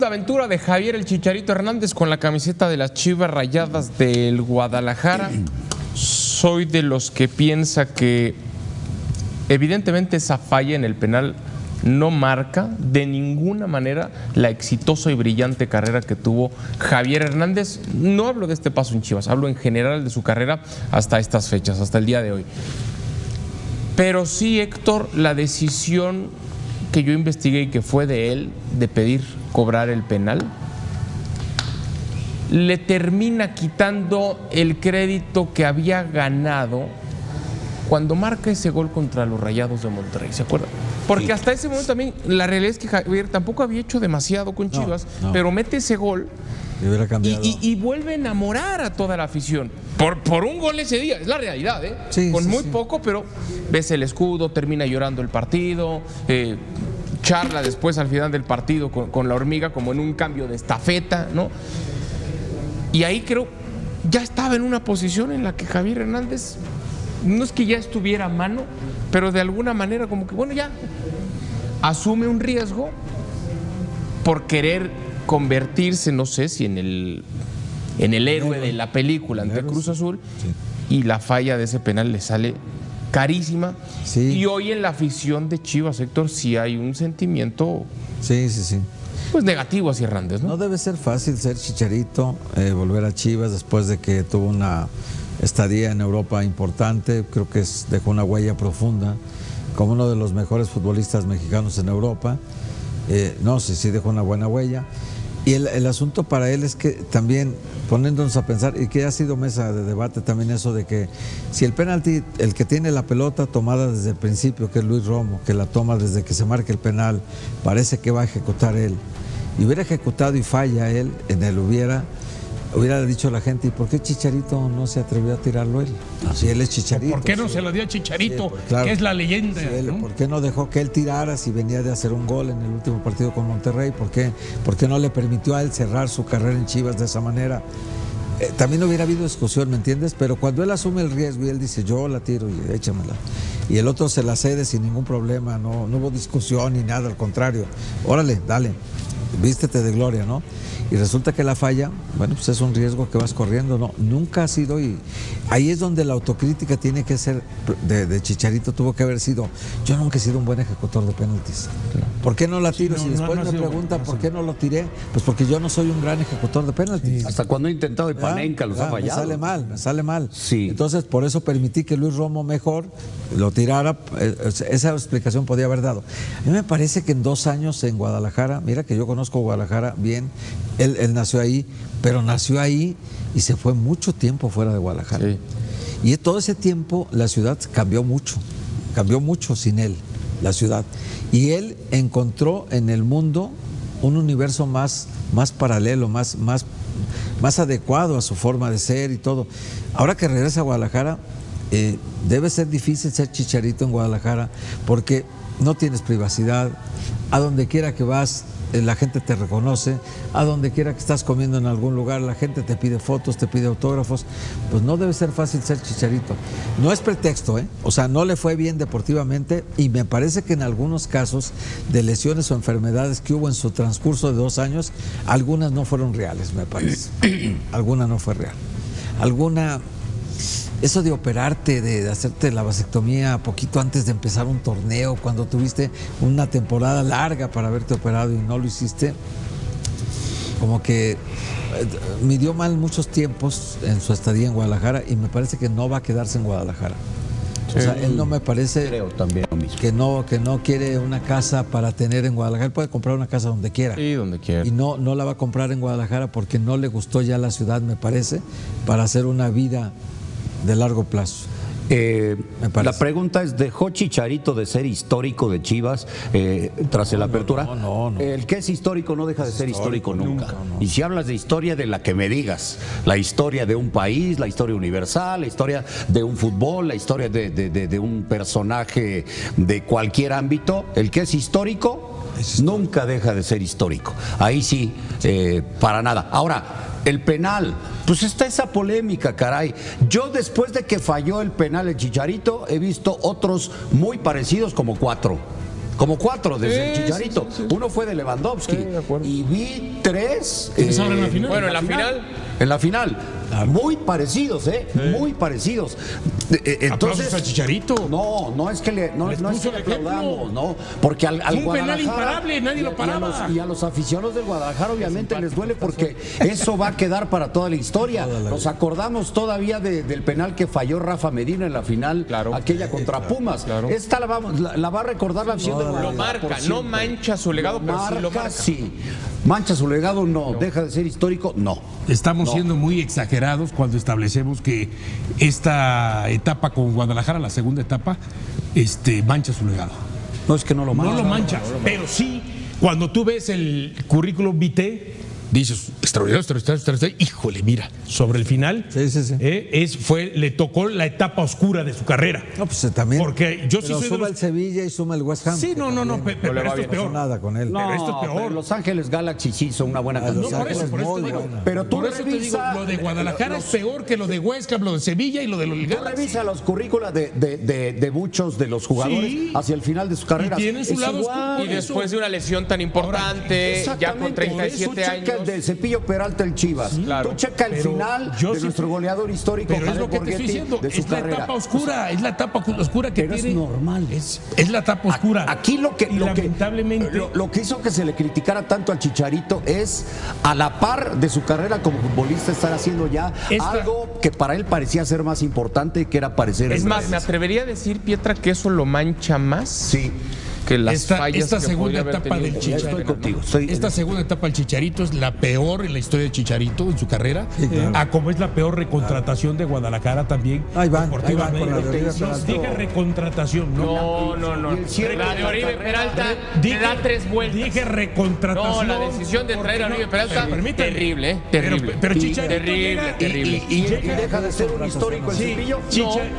La aventura de Javier el Chicharito Hernández con la camiseta de las Chivas Rayadas del Guadalajara. Soy de los que piensa que evidentemente esa falla en el penal no marca de ninguna manera la exitosa y brillante carrera que tuvo Javier Hernández. No hablo de este paso en Chivas, hablo en general de su carrera hasta estas fechas, hasta el día de hoy. Pero sí, Héctor, la decisión que yo investigué y que fue de él, de pedir cobrar el penal, le termina quitando el crédito que había ganado cuando marca ese gol contra los Rayados de Monterrey, ¿se acuerdan? Porque sí, hasta ese momento también la realidad es que Javier tampoco había hecho demasiado con Chivas, pero mete ese gol y vuelve a enamorar a toda la afición. Por un gol ese día, es la realidad, ¿eh? Sí, con muy poco, pero ves el escudo, termina llorando el partido, charla después al final del partido con la hormiga como en un cambio de estafeta, ¿no? Y ahí creo, ya estaba en una posición en la que Javier Hernández, no es que ya estuviera a mano, pero de alguna manera como que, bueno, ya asume un riesgo por querer convertirse, no sé si en el héroe de la película ante Cruz Azul, y la falla de ese penal le sale carísima. Sí. Y hoy en la afición de Chivas, Héctor, sí hay un sentimiento pues negativo hacia Hernández, ¿no? No debe ser fácil ser Chicharito, volver a Chivas después de que tuvo una estadía en Europa importante. Creo que dejó una huella profunda como uno de los mejores futbolistas mexicanos en Europa. Sí dejó una buena huella. Y el asunto para él es que también, poniéndonos a pensar, y que ha sido mesa de debate también eso de que si el penalti, el que tiene la pelota tomada desde el principio, que es Luis Romo, que la toma desde que se marca el penal, parece que va a ejecutar él, y hubiera ejecutado y falla él, en el hubiera dicho la gente, ¿y por qué Chicharito no se atrevió a tirarlo él? Si él es Chicharito. ¿Por qué no se lo dio a Chicharito, claro, que es la leyenda? ¿No? ¿Por qué no dejó que él tirara si venía de hacer un gol en el último partido con Monterrey? ¿Por qué no le permitió a él cerrar su carrera en Chivas de esa manera? También hubiera habido discusión, ¿me entiendes? Pero cuando él asume el riesgo y él dice, yo la tiro y échamela, y el otro se la cede sin ningún problema, no hubo discusión ni nada, al contrario, órale, dale, vístete de gloria, ¿no? Y resulta que la falla, bueno, pues es un riesgo que vas corriendo, ¿no? Nunca ha sido, y ahí es donde la autocrítica tiene que ser, de Chicharito tuvo que haber sido, yo nunca he sido un buen ejecutor de penaltis. ¿Por qué no la tiro? Si después me preguntan por qué no lo tiré, pues porque yo no soy un gran ejecutor de penaltis. Hasta cuando he intentado el Panenka los ha fallado. Me sale mal. Sí. Entonces, por eso permití que Luis Romo mejor lo tirara, esa explicación podía haber dado. A mí me parece que en 2 años en Guadalajara, mira que yo conozco Guadalajara bien, él nació ahí, pero nació ahí y se fue mucho tiempo fuera de Guadalajara. Sí. Y todo ese tiempo la ciudad cambió mucho sin él, la ciudad. Y él encontró en el mundo un universo más paralelo, más adecuado a su forma de ser y todo. Ahora que regresa a Guadalajara, debe ser difícil ser Chicharito en Guadalajara porque no tienes privacidad, a donde quiera que vas la gente te reconoce, a donde quiera que estás comiendo en algún lugar la gente te pide fotos, te pide autógrafos. Pues no debe ser fácil ser Chicharito. No es pretexto, o sea, no le fue bien deportivamente y me parece que en algunos casos de lesiones o enfermedades que hubo en su transcurso de 2 años, algunas no fueron reales, me parece. Alguna no fue real. Eso de operarte, de hacerte la vasectomía poquito antes de empezar un torneo, cuando tuviste una temporada larga para haberte operado y no lo hiciste, como que midió mal muchos tiempos en su estadía en Guadalajara y me parece que no va a quedarse en Guadalajara. O sea, él no me parece, creo también lo mismo, que no quiere una casa para tener en Guadalajara. Él puede comprar una casa donde quiera. Sí, donde quiera. Y no la va a comprar en Guadalajara porque no le gustó ya la ciudad, me parece, para hacer una vida de largo plazo. La pregunta es, ¿dejó Chicharito de ser histórico de Chivas tras la apertura? No. El que es histórico no deja de ser histórico nunca. Y si hablas de historia, de la que me digas, la historia de un país, la historia universal, la historia de un fútbol, la historia de un personaje de cualquier ámbito, el que es histórico nunca deja de ser histórico. Ahí sí, para nada. Ahora, el penal, pues está esa polémica, caray. Yo después de que falló el penal el Chicharito, he visto otros muy parecidos como 4. como 4 desde el Chicharito. Sí. Uno fue de Lewandowski. Y vi 3. Ahora en la final. Bueno, en la final. En la final. Muy parecidos, muy parecidos. Entonces, al Chicharito. No es que le aplaudamos, ¿no? Porque al un Guadalajara, penal imparable, nadie lo paraba. Y a los aficionados del Guadalajara obviamente les duele porque eso va a quedar para toda la historia. Nos acordamos todavía del penal que falló Rafa Medina en la final, aquella contra Pumas. Esta la va a recordar la afición del Guadalajara. Lo marca, no mancha su legado, pero sí lo marca. Sí. Mancha su legado, no. Deja de ser histórico, no. Estamos siendo muy exagerados cuando establecemos que esta etapa con Guadalajara, la segunda etapa, mancha su legado. No es que no lo mancha. No lo mancha, pero sí, cuando tú ves el currículum vitae, dices, extraordinario, híjole, mira, sobre el final, le tocó la etapa oscura de su carrera. No, pues también. Porque yo sí soy suma el Sevilla y suma el West Ham. Sí, no, pero esto es peor. Nada con él. Pero esto es peor. Pero Los Ángeles Galaxy sí hizo una buena canción. Por eso te digo. Pero tú te digo, lo de Guadalajara es peor que lo de West Ham, lo de Sevilla y lo de los Galaxy. Tú revisa los currículas de muchos de los jugadores hacia el final de su carrera. Y tienen su lado oscuro. Y después de una lesión tan importante, ya con 37 años. De Cepillo Peralta el Chivas. Tú checa el final de nuestro goleador histórico. Pero es lo que te estoy diciendo, es la etapa oscura, es la etapa oscura que tiene. Es normal. Es la etapa oscura. Aquí lamentablemente lo que hizo que se le criticara tanto al Chicharito es a la par de su carrera como futbolista estar haciendo ya algo que para él parecía ser más importante, que era aparecer. Es más, me atrevería a decir, Pietra, que eso lo mancha más. Sí. Que las fallas esta que segunda etapa del Chicharito. Estoy contigo. Esta segunda etapa del Chicharito es la peor en la historia de Chicharito en su carrera. Como es la peor recontratación de Guadalajara también. Ahí van con la dije recontratación, no. La de Oribe Peralta da 3 vueltas. Dije recontratación. No, la decisión de traer a Oribe Peralta, terrible, terrible. Pero Chicharito terrible. Y deja de ser un histórico el Cepillo.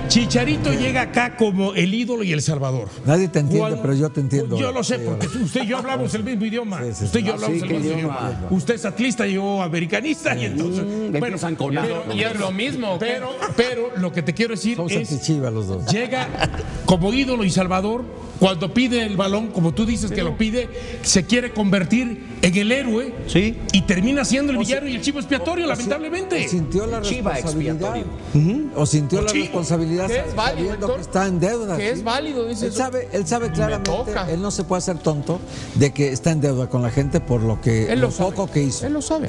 Chicharito llega acá como el ídolo y el salvador. Nadie te entiende, pero yo te entiendo. Yo lo sé, porque usted y yo hablamos el mismo idioma. Usted y yo hablamos el mismo idioma. Usted es atlista y yo americanista. Y entonces, y es lo mismo. Pero lo que te quiero decir es, los dos. Llega como ídolo y salvador. Cuando pide el balón, como tú dices que lo pide, se quiere convertir en el héroe y termina siendo el villano y el chivo expiatorio, lamentablemente. Sintió la responsabilidad. O sintió la responsabilidad sabiendo que está en deuda. Que es válido, dice. Él sabe claramente, él no se puede hacer tonto de que está en deuda con la gente por lo poco que hizo. Él lo sabe.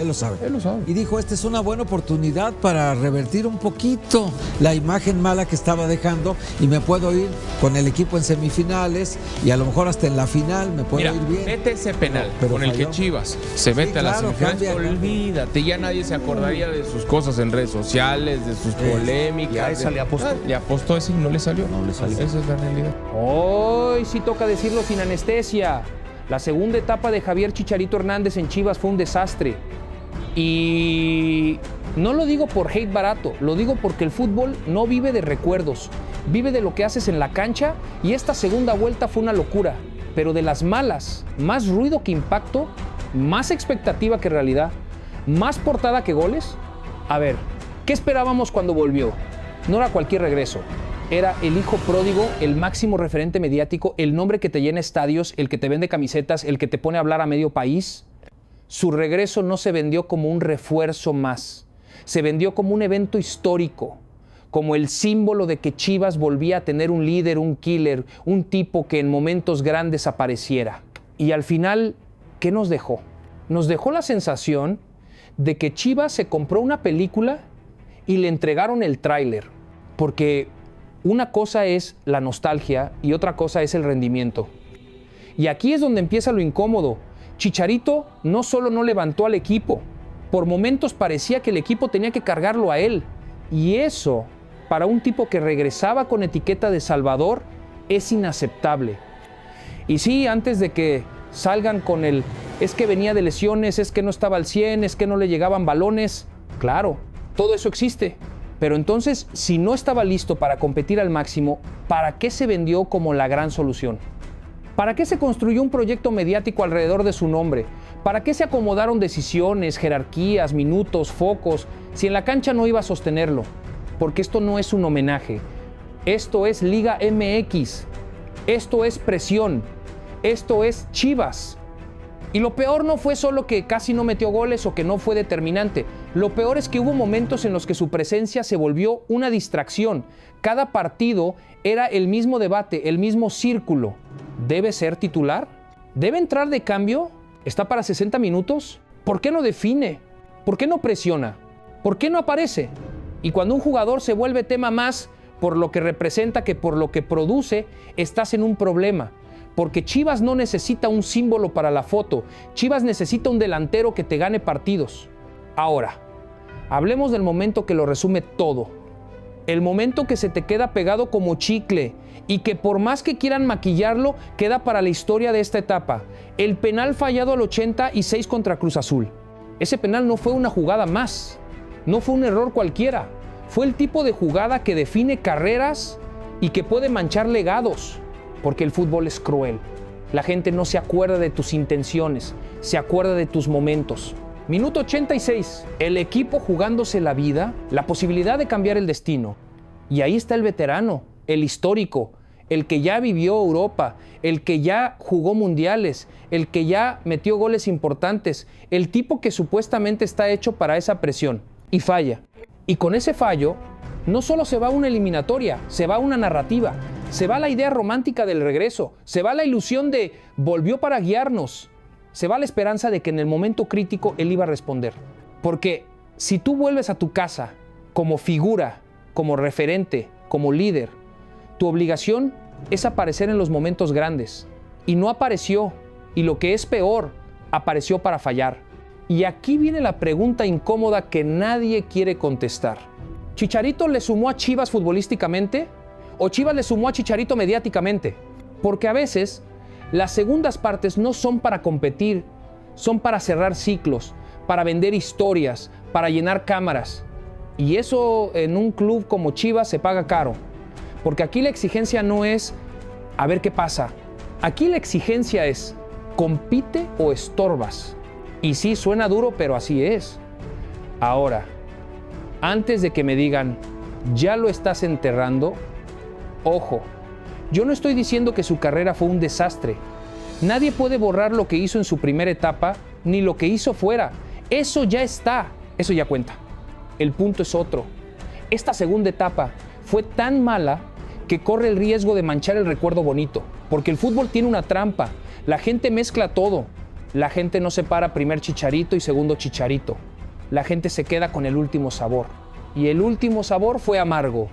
Y dijo, esta es una buena oportunidad para revertir un poquito la imagen mala que estaba dejando y me puedo ir con el equipo en semifinales y a lo mejor hasta en la final me puedo ir bien. Mete ese penal con el que Chivas se mete a las semifinales, olvídate, ya nadie se acordaría de sus cosas en redes sociales, de sus polémicas. Y a esa le apostó. Le apostó ese y no le salió. Esa es la realidad. Hoy sí toca decirlo sin anestesia. La segunda etapa de Javier Chicharito Hernández en Chivas fue un desastre. Y no lo digo por hate barato, lo digo porque el fútbol no vive de recuerdos, vive de lo que haces en la cancha y esta segunda vuelta fue una locura, pero de las malas, más ruido que impacto, más expectativa que realidad, más portada que goles. A ver, ¿qué esperábamos cuando volvió? No era cualquier regreso, era el hijo pródigo, el máximo referente mediático, el nombre que te llena estadios, el que te vende camisetas, el que te pone a hablar a medio país. Su regreso no se vendió como un refuerzo más, se vendió como un evento histórico, como el símbolo de que Chivas volvía a tener un líder, un killer, un tipo que en momentos grandes apareciera. Y al final, ¿qué nos dejó? Nos dejó la sensación de que Chivas se compró una película y le entregaron el tráiler, porque una cosa es la nostalgia y otra cosa es el rendimiento. Y aquí es donde empieza lo incómodo. Chicharito no solo no levantó al equipo, por momentos parecía que el equipo tenía que cargarlo a él. Y eso, para un tipo que regresaba con etiqueta de salvador, es inaceptable. Y sí, antes de que salgan con el es que venía de lesiones, es que no estaba al 100, es que no le llegaban balones, claro, todo eso existe. Pero entonces, si no estaba listo para competir al máximo, ¿para qué se vendió como la gran solución? ¿Para qué se construyó un proyecto mediático alrededor de su nombre? ¿Para qué se acomodaron decisiones, jerarquías, minutos, focos, si en la cancha no iba a sostenerlo? Porque esto no es un homenaje. Esto es Liga MX. Esto es presión. Esto es Chivas. Y lo peor no fue solo que casi no metió goles o que no fue determinante. Lo peor es que hubo momentos en los que su presencia se volvió una distracción. Cada partido era el mismo debate, el mismo círculo. ¿Debe ser titular? ¿Debe entrar de cambio? ¿Está para 60 minutos? ¿Por qué no define? ¿Por qué no presiona? ¿Por qué no aparece? Y cuando un jugador se vuelve tema más por lo que representa que por lo que produce, estás en un problema. Porque Chivas no necesita un símbolo para la foto. Chivas necesita un delantero que te gane partidos. Ahora, hablemos del momento que lo resume todo. El momento que se te queda pegado como chicle y que por más que quieran maquillarlo, queda para la historia de esta etapa. El penal fallado al 86 contra Cruz Azul. Ese penal no fue una jugada más. No fue un error cualquiera. Fue el tipo de jugada que define carreras y que puede manchar legados. Porque el fútbol es cruel. La gente no se acuerda de tus intenciones, se acuerda de tus momentos. Minuto 86, el equipo jugándose la vida, la posibilidad de cambiar el destino. Y ahí está el veterano, el histórico, el que ya vivió Europa, el que ya jugó mundiales, el que ya metió goles importantes, el tipo que supuestamente está hecho para esa presión. Y falla. Y con ese fallo, no solo se va una eliminatoria, se va una narrativa. Se va la idea romántica del regreso, se va la ilusión de volvió para guiarnos, se va la esperanza de que en el momento crítico él iba a responder. Porque si tú vuelves a tu casa como figura, como referente, como líder, tu obligación es aparecer en los momentos grandes. Y no apareció, y lo que es peor, apareció para fallar. Y aquí viene la pregunta incómoda que nadie quiere contestar. ¿Chicharito le sumó a Chivas futbolísticamente? ¿O Chivas le sumó a Chicharito mediáticamente? Porque a veces las segundas partes no son para competir, son para cerrar ciclos, para vender historias, para llenar cámaras. Y eso en un club como Chivas se paga caro. Porque aquí la exigencia no es a ver qué pasa. Aquí la exigencia es compite o estorbas. Y sí, suena duro, pero así es. Ahora, antes de que me digan, ya lo estás enterrando, ojo, yo no estoy diciendo que su carrera fue un desastre. Nadie puede borrar lo que hizo en su primera etapa, ni lo que hizo fuera. Eso ya está, eso ya cuenta. El punto es otro. Esta segunda etapa fue tan mala que corre el riesgo de manchar el recuerdo bonito. Porque el fútbol tiene una trampa. La gente mezcla todo. La gente no separa primer Chicharito y segundo Chicharito. La gente se queda con el último sabor. Y el último sabor fue amargo.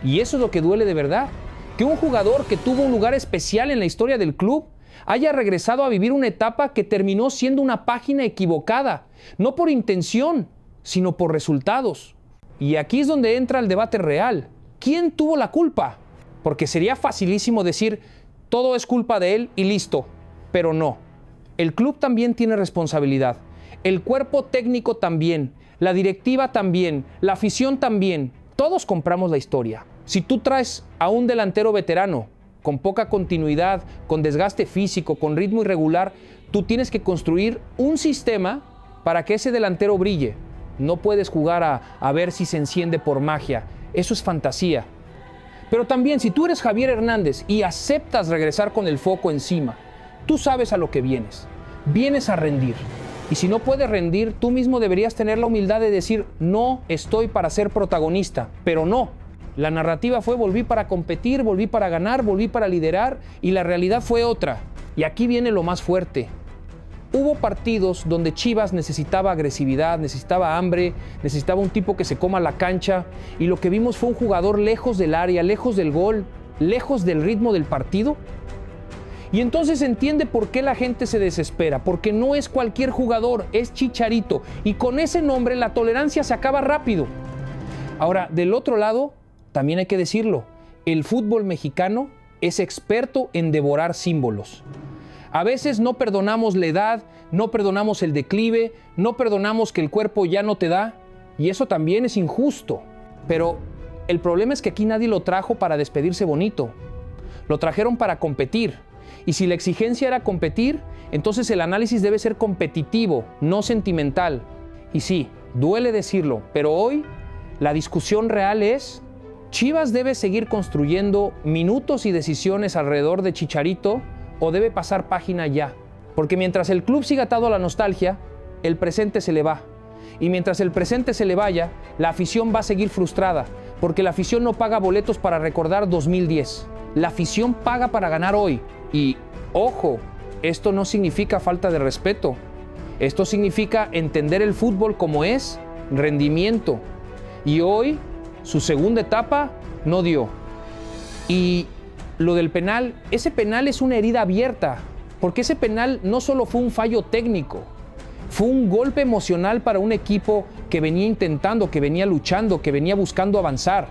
Y eso es lo que duele de verdad, que un jugador que tuvo un lugar especial en la historia del club haya regresado a vivir una etapa que terminó siendo una página equivocada, no por intención, sino por resultados. Y aquí es donde entra el debate real. ¿Quién tuvo la culpa? Porque sería facilísimo decir, todo es culpa de él y listo, pero no. El club también tiene responsabilidad, el cuerpo técnico también, la directiva también, la afición también. Todos compramos la historia. Si tú traes a un delantero veterano, con poca continuidad, con desgaste físico, con ritmo irregular, tú tienes que construir un sistema para que ese delantero brille. No puedes jugar a ver si se enciende por magia. Eso es fantasía. Pero también, si tú eres Javier Hernández y aceptas regresar con el foco encima, tú sabes a lo que vienes. Vienes a rendir. Y si no puedes rendir, tú mismo deberías tener la humildad de decir, no estoy para ser protagonista, pero no. La narrativa fue, volví para competir, volví para ganar, volví para liderar, y la realidad fue otra. Y aquí viene lo más fuerte. Hubo partidos donde Chivas necesitaba agresividad, necesitaba hambre, necesitaba un tipo que se coma la cancha, y lo que vimos fue un jugador lejos del área, lejos del gol, lejos del ritmo del partido. Y entonces se entiende por qué la gente se desespera, porque no es cualquier jugador, es Chicharito. Y con ese nombre la tolerancia se acaba rápido. Ahora, del otro lado, también hay que decirlo, el fútbol mexicano es experto en devorar símbolos. A veces no perdonamos la edad, no perdonamos el declive, no perdonamos que el cuerpo ya no te da, y eso también es injusto. Pero el problema es que aquí nadie lo trajo para despedirse bonito. Lo trajeron para competir. Y si la exigencia era competir, entonces el análisis debe ser competitivo, no sentimental. Y sí, duele decirlo, pero hoy la discusión real es, ¿Chivas debe seguir construyendo minutos y decisiones alrededor de Chicharito o debe pasar página ya? Porque mientras el club siga atado a la nostalgia, el presente se le va. Y mientras el presente se le vaya, la afición va a seguir frustrada, porque la afición no paga boletos para recordar 2010. La afición paga para ganar hoy. Y, ojo, esto no significa falta de respeto. Esto significa entender el fútbol como es, rendimiento. Y hoy, su segunda etapa no dio. Y lo del penal, ese penal es una herida abierta, porque ese penal no solo fue un fallo técnico, fue un golpe emocional para un equipo que venía intentando, que venía luchando, que venía buscando avanzar.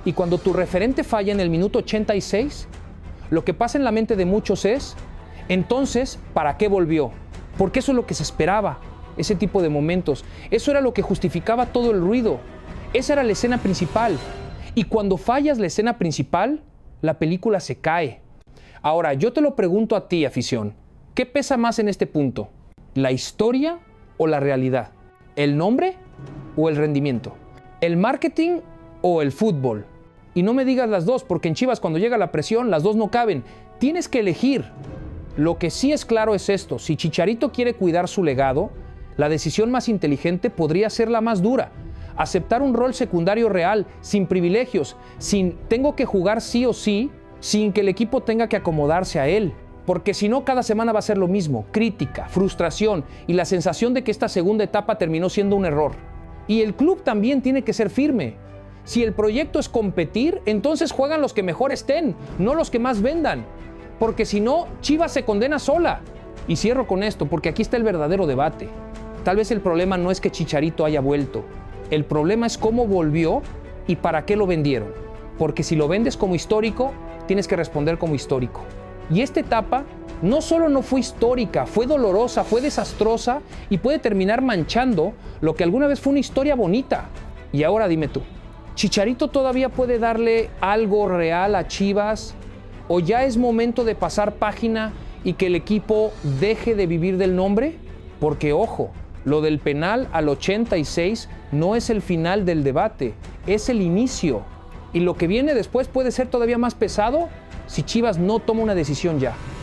Y cuando tu referente falla en el minuto 86, lo que pasa en la mente de muchos es, entonces, ¿para qué volvió? Porque eso es lo que se esperaba, ese tipo de momentos. Eso era lo que justificaba todo el ruido. Esa era la escena principal. Y cuando fallas la escena principal, la película se cae. Ahora, yo te lo pregunto a ti, afición. ¿Qué pesa más en este punto? ¿La historia o la realidad? ¿El nombre o el rendimiento? ¿El marketing o el fútbol? Y no me digas las dos, porque en Chivas cuando llega la presión, las dos no caben. Tienes que elegir. Lo que sí es claro es esto. Si Chicharito quiere cuidar su legado, la decisión más inteligente podría ser la más dura. Aceptar un rol secundario real, sin privilegios, sin tengo que jugar sí o sí, sin que el equipo tenga que acomodarse a él. Porque si no, cada semana va a ser lo mismo, crítica, frustración y la sensación de que esta segunda etapa terminó siendo un error. Y el club también tiene que ser firme. Si el proyecto es competir, entonces juegan los que mejor estén, no los que más vendan. Porque si no, Chivas se condena sola. Y cierro con esto, porque aquí está el verdadero debate. Tal vez el problema no es que Chicharito haya vuelto. El problema es cómo volvió y para qué lo vendieron. Porque si lo vendes como histórico, tienes que responder como histórico. Y esta etapa no solo no fue histórica, fue dolorosa, fue desastrosa y puede terminar manchando lo que alguna vez fue una historia bonita. Y ahora dime tú, ¿Chicharito todavía puede darle algo real a Chivas? ¿O ya es momento de pasar página y que el equipo deje de vivir del nombre? Porque ojo, lo del penal al 86 no es el final del debate, es el inicio. Y lo que viene después puede ser todavía más pesado si Chivas no toma una decisión ya.